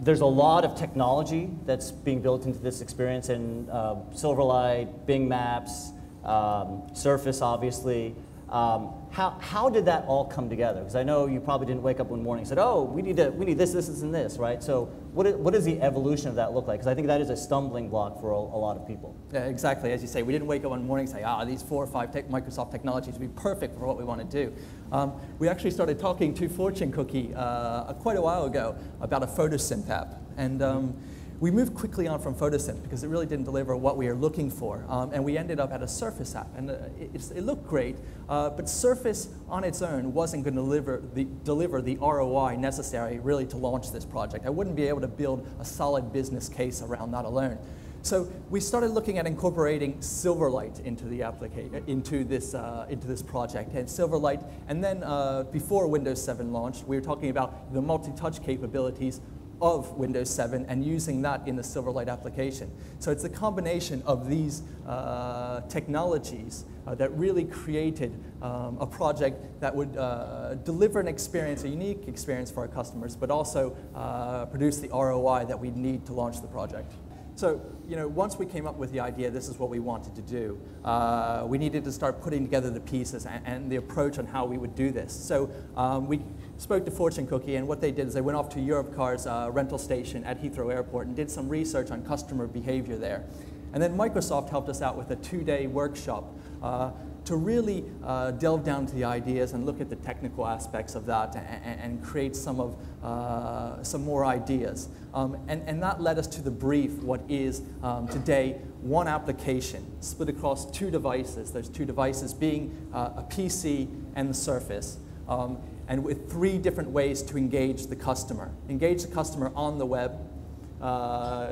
There's a lot of technology that's being built into this experience, and Silverlight, Bing Maps, Surface, obviously. How did that all come together? Because I know you probably didn't wake up one morning and said, "Oh, we need this, and this," right? So what does the evolution of that look like? Because I think that is a stumbling block for a lot of people. Yeah, exactly. As you say, we didn't wake up one morning and say, these 4 or 5 Microsoft technologies would be perfect for what we want to do. We actually started talking to Fortune Cookie quite a while ago about a photosynth app. And we moved quickly on from photosynth because it really didn't deliver what we were looking for. And we ended up at a Surface app. And it looked great, but Surface on its own wasn't going to deliver the ROI necessary really to launch this project. I wouldn't be able to build a solid business case around that alone. So we started looking at incorporating Silverlight into the into this project, and Silverlight. And then before Windows 7 launched, we were talking about the multi-touch capabilities of Windows 7 and using that in the Silverlight application. So it's a combination of these technologies that really created a project that would deliver an experience, a unique experience for our customers, but also produce the ROI that we need to launch the project. So, once we came up with the idea, this is what we wanted to do, we needed to start putting together the pieces and the approach on how we would do this. So we spoke to Fortune Cookie, and what they did is they went off to Europcar's rental station at Heathrow Airport and did some research on customer behavior there. And then Microsoft helped us out with a 2-day workshop to really delve down to the ideas and look at the technical aspects of that and create some more ideas. And that led us to the brief, what is today one application split across 2 devices. Those 2 devices being a PC and the Surface, and with 3 different ways to engage the customer. Engage the customer on the web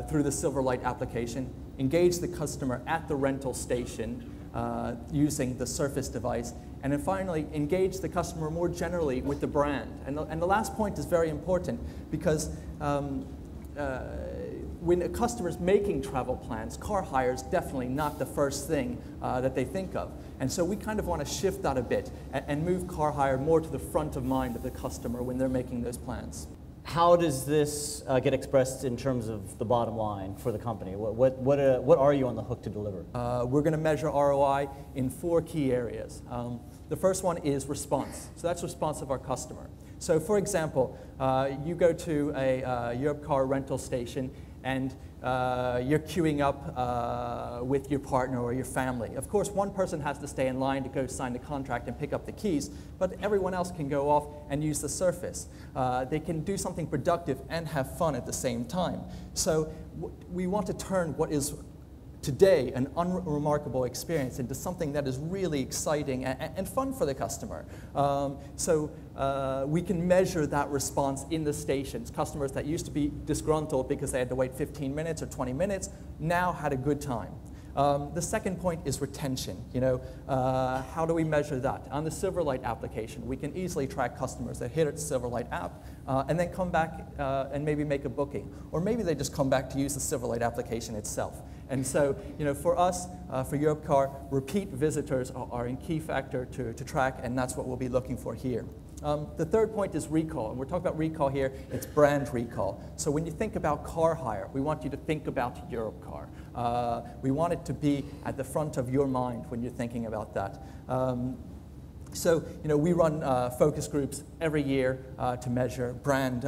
through the Silverlight application, engage the customer at the rental station using the Surface device, and then finally engage the customer more generally with the brand. And the last point is very important because when a customer is making travel plans, car hire is definitely not the first thing that they think of. And so we kind of want to shift that a bit and move car hire more to the front of mind of the customer when they're making those plans. How does this get expressed in terms of the bottom line for the company? What are you on the hook to deliver? We're going to measure ROI in 4 key areas. The first one is response. So that's response of our customer. So for example, you go to a Europcar rental station and you're queuing up with your partner or your family. Of course, one person has to stay in line to go sign the contract and pick up the keys, but everyone else can go off and use the Surface. They can do something productive and have fun at the same time. So we want to turn what is today an unremarkable experience into something that is really exciting and fun for the customer. So we can measure that response in the stations. Customers that used to be disgruntled because they had to wait 15 minutes or 20 minutes now had a good time. The second point is retention. How do we measure that? On the Silverlight application, we can easily track customers that hit a Silverlight app and then come back and maybe make a booking. Or maybe they just come back to use the Silverlight application itself. And so, for us, for Europcar, repeat visitors are a key factor to track, and that's what we'll be looking for here. The third point is recall, and we're talking about recall here, it's brand recall. So when you think about car hire, we want you to think about Europcar. We want it to be at the front of your mind when you're thinking about that. So, we run focus groups every year to measure brand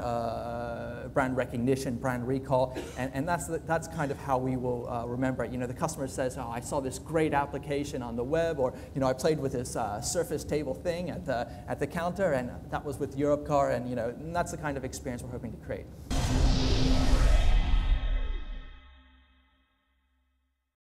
recognition, brand recall, and that's kind of how we will remember it. The customer says, "Oh, I saw this great application on the web," or "I played with this Surface table thing at the counter, and that was with Europcar," and and that's the kind of experience we're hoping to create.